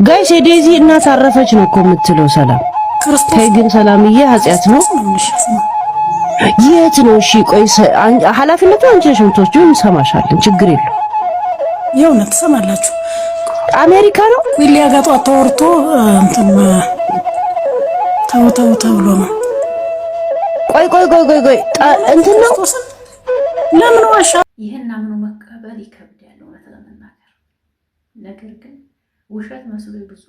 ጋይስ የዴዚ እናት አረፈች ነው እኮ የምትለው ሰላም። ተይ ግን ሰላምዬ ኃጢያት ነው። የት ነው? እሺ ቆይ ኃላፊነቱ አንቺ ነሽ የምትወስጂው። እንሰማሻለን፣ ችግር የለም። የእውነት ትሰማላችሁ። አሜሪካ ነው ዊሊያ ጋር ጠዋት ተወርቶ እንትን ተብሎ ነው። ቆይ እንትን ነው ለምን ዋሻ? ይህን አምኖ መቀበል ይከብዳል እውነት ለመናገር። ነገር ግን ውሸት መስሎ ብዙ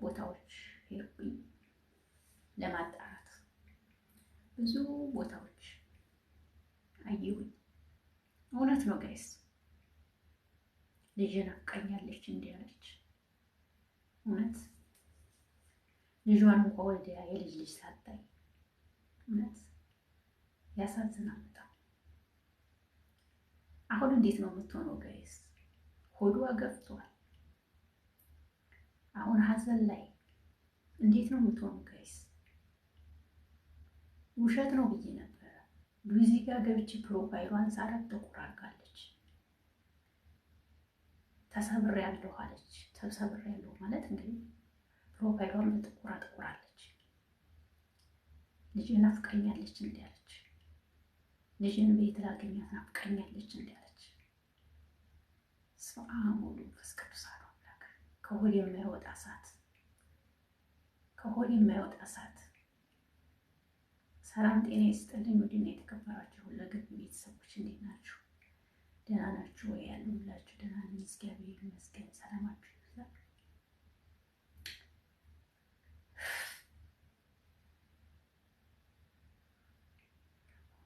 ቦታዎች ሄድኩኝ ለማጣራት፣ ብዙ ቦታዎች አየሁኝ። እውነት ነው ጋይስ፣ ልጄን አፍቃኛለች እንዲህ አለች። እውነት ልጇን እንኳ ወልዳ የልጅ ልጅ ሳታይ እውነት ያሳዝናል በጣም። አሁን እንዴት ነው የምትሆነው ጋይስ? ሆዷ ገፍቷል። አሁን ሀዘን ላይ እንዴት ነው የምትሆነው ጋይስ? ውሸት ነው ብዬ ነበረ። ሉዚ ጋር ገብቼ ፕሮፋይሏን ሳራት ጥቁር አድርጋለች። ተሰብሬያለሁ አለች። ተሰብሬያለሁ ማለት እንግዲህ ፕሮፋይሏን በጥቁር አጥቁራለች። ልጄን ናፍቀኛለች እንዲህ አለች። ልጄን ቤት ላገኛት ናፍቀኛለች እንዲህ አለች። ስብሐነ ወመንፈስ ቅዱስ አምላክ። ከሆድ የማይወጣ እሳት፣ ከሆድ የማይወጣ እሳት። ሰላም ጤና ይስጥልኝ። ውድና የተከበራችሁ ለግብ ቤተሰቦች እንዴት ናችሁ? ደህና ናችሁ ወይ? ያሉላችሁ ደህና ነኝ፣ እግዚአብሔር ይመስገን። ሰላማችሁ ይብዛል።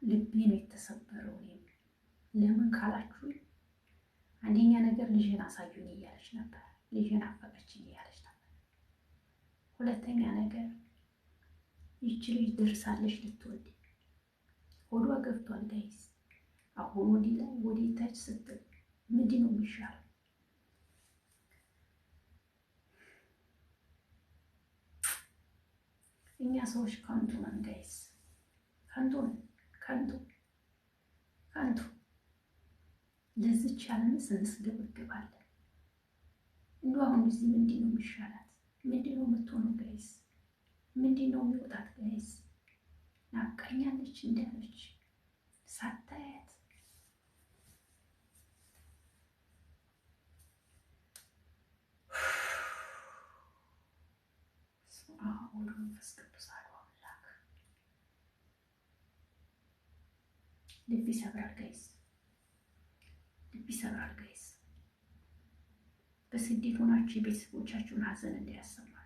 ልቤ ነው የተሰበረው። ለምን ካላችሁ አንደኛ ነገር ልጄን አሳዩኝ እያለች ነበር። ልጄን አፈቀችኝ እያለች ነበር። ሁለተኛ ነገር ይቺ ልጅ ደርሳለች ልትወልድ፣ ሆዷ ገብቷል ጋይስ። አሁን ወዲህ ላይ ወዲህ ታች ስትል ምንድን ነው የሚሻለው? እኛ ሰዎች ከንቱ ነን ጋይስ፣ ከንቱ ነን። ከንቱ ለዚች ያለን ስንስገበግባለን። እንዲሁ አሁን እዚህ ምንድን ነው የሚሻላት? ምንድን ነው የምትሆነው ጋይስ? ምንድን ነው የሚወጣት ጋይስ? ናፍቃኛለች እንዳለች ሳታያት ወደ መንፈስ ቅዱስ አምላክ ልብ ይሰብራል ጋይስ፣ ልብ ይሰብራል ጋይስ። በስደት ሆናችሁ የቤተሰቦቻችሁን ሀዘን እንዳያሰማችሁ።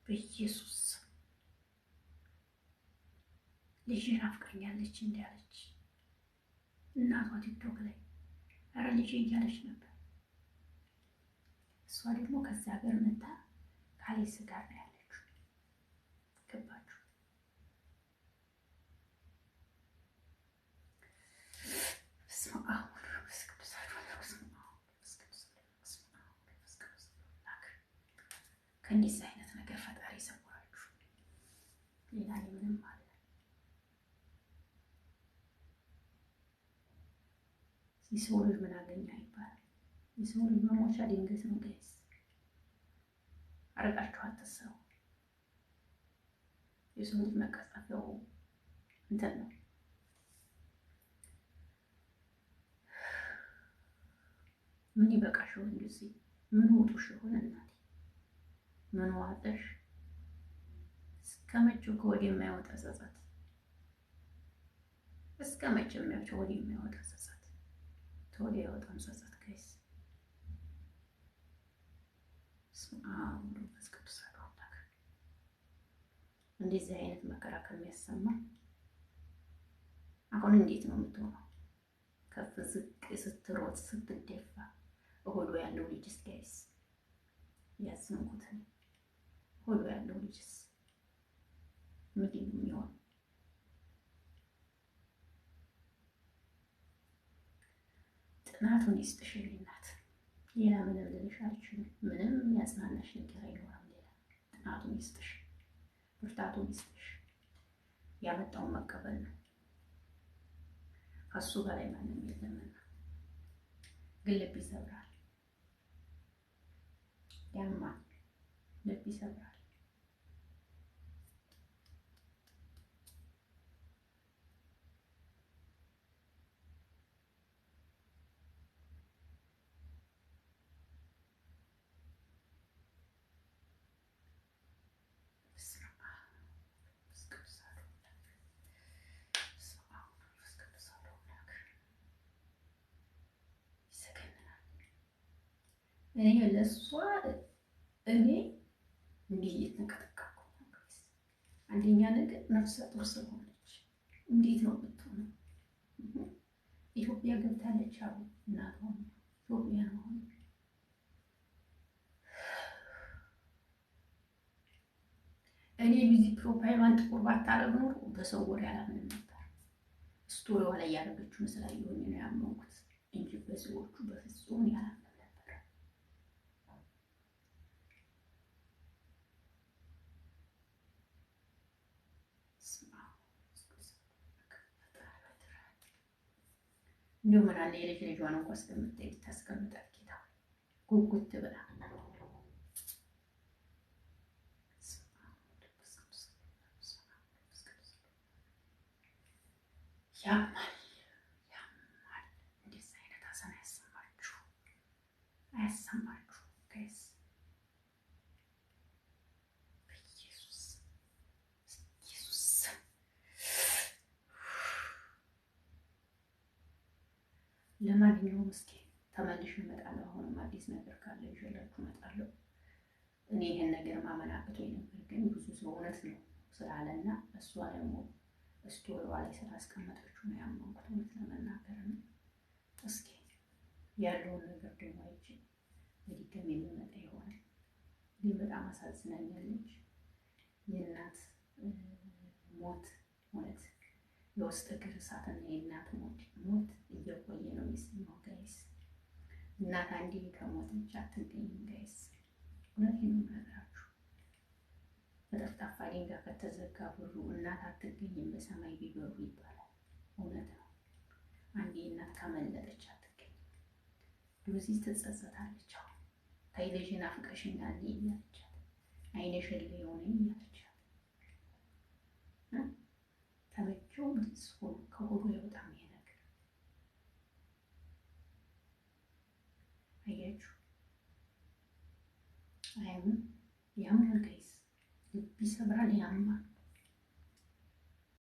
በኢየሱስ ልጄ ናፍቃኛለች እንዳለች እናቷ ቲክቶክ ላይ ኧረ ልጄ እያለች ነበር። እሷ ደግሞ ከዚያ ሀገር መታ ካሌስ ጋር ነው ያለችው። ገባችሁ? ከእንደዚህ አይነት ነገር ፈጣሪ ይሰውራችሁ። ሌላ ምንም አለ። የሰው ልጅ ምን አገኘ አይባልም። የሰው ልጅ መሞቻ ድንገት ነው ጋይስ። አረጋችሁ አትሰው። የሰው ልጅ መቀጣፊያው እንትን ነው። ምን ይበቃሽ ሆነ እንደዚህ? ምን ወጡሽ ሆነ እናቴ? ምን ዋጠሽ? እስከመቼው ከወዲህ የማይወጣ ጸጸት? እስከመቼው ከወዲህ የማይወጣ ጸጸት? ተወዲህ አይወጣም ጸጸት ጋይስ። መንፈስ ቅዱስ አምላክ እንደዚህ አይነት መከራ ከሚያሰማ አሁን እንዴት ነው የምትሆነው? ከፍ ዝቅ ስትሮጥ ስትደፋ ሆዶ ያለው ልጅስ ጋይስ ያስንኩት ሆዶ ያለው ልጅስ ምንድን ነው የሚሆነው? ጥናቱን ይስጥሽ እናት። ሌላ ምንም ልልሽ አልችልም። ምንም የሚያጽናናሽ ነገር አይኖርም። ሌላ ጥናቱን ይስጥሽ፣ ብርታቱን ይስጥሽ። ያመጣውን መቀበል ነው። ከሱ በላይ ማንም የለምና ግን ልብ ይሰብራል፣ ያማል፣ ልብ ይሰብራል። እኔ ለሷ እኔ እንዲህ እየተንቀጠቀጥኩ ነው። አንደኛ ነገር ነፍሰ ጡር ስለሆነች እንዴት ነው የምትሆነው? ኢትዮጵያ ገብታለች አሉ እናቷ ኢትዮጵያ ነው። እኔ ቪዚት ፕሮፋይሏን ጥቁር ባታረግ ኖሮ በሰው ወሬ አላምንም ነበር። ስቶሪዋ ላይ ያደረገችውን ስላየሁኝ ነው ያመንኩት እንጂ በሰዎቹ በፍጹም ያላምንም ነበር። እንደው ምን አለ የልጅ ልጇን እንኳን እስከምትሄድ ታስቀምጣት ጌታ ጉጉት ብላ ያማል ያማል። እንደዚህ አይነት ሀዘን አያሰማችሁ ጋይስ። በኢየሱስ ኢየሱስ ለማንኛውም እስኪ ተመልሼ እመጣለሁ። አሁንም አዲስ ነገር ካለ ይዤላችሁ እመጣለሁ። እኔ ይሄን ነገር ማመን አቅቶኝ ነበር፣ ግን ብዙ ሰው እውነት ነው ስላለና እሷ ደግሞ ስቶሪዋ ላይ ስላስቀመጠችው ነው ያመንኩት እውነት ለመናገር ነው። እስኪ ያለውን ነገር ደግሞ አይቼ በድጋሚ የሚመጣ ይሆናል። ግን በጣም አሳዝናኛለች። የእናት ሞት እውነት የውስጥ እግር እሳትና የእናት ሞት እየቆየ ነው የሚሰማው ጋይስ። እናት አንዴ ከሞተች አትገኝም ጋይስ። እውነቴን ነው የምነግራችሁ። በጠፍጣፋ ድንጋይ ከተዘጋ በሩ እናት አትገኝም በሰማይ ቢበሩ ይባላል። እውነት ነው። አንዴ እናት ካመለጠች አትገኝም። ሉሲ ትጸጸታለች። አሁን ተይ ልጄን አፍቀሽኛል እያለቻት፣ አይንሽን ሊሆን እያለቻት ተመቸው ከሆዱ የወጣም ይሄ ነገር አያችሁ። ያማል ጋይስ፣ ልብ ይሰብራል፣ ያማል።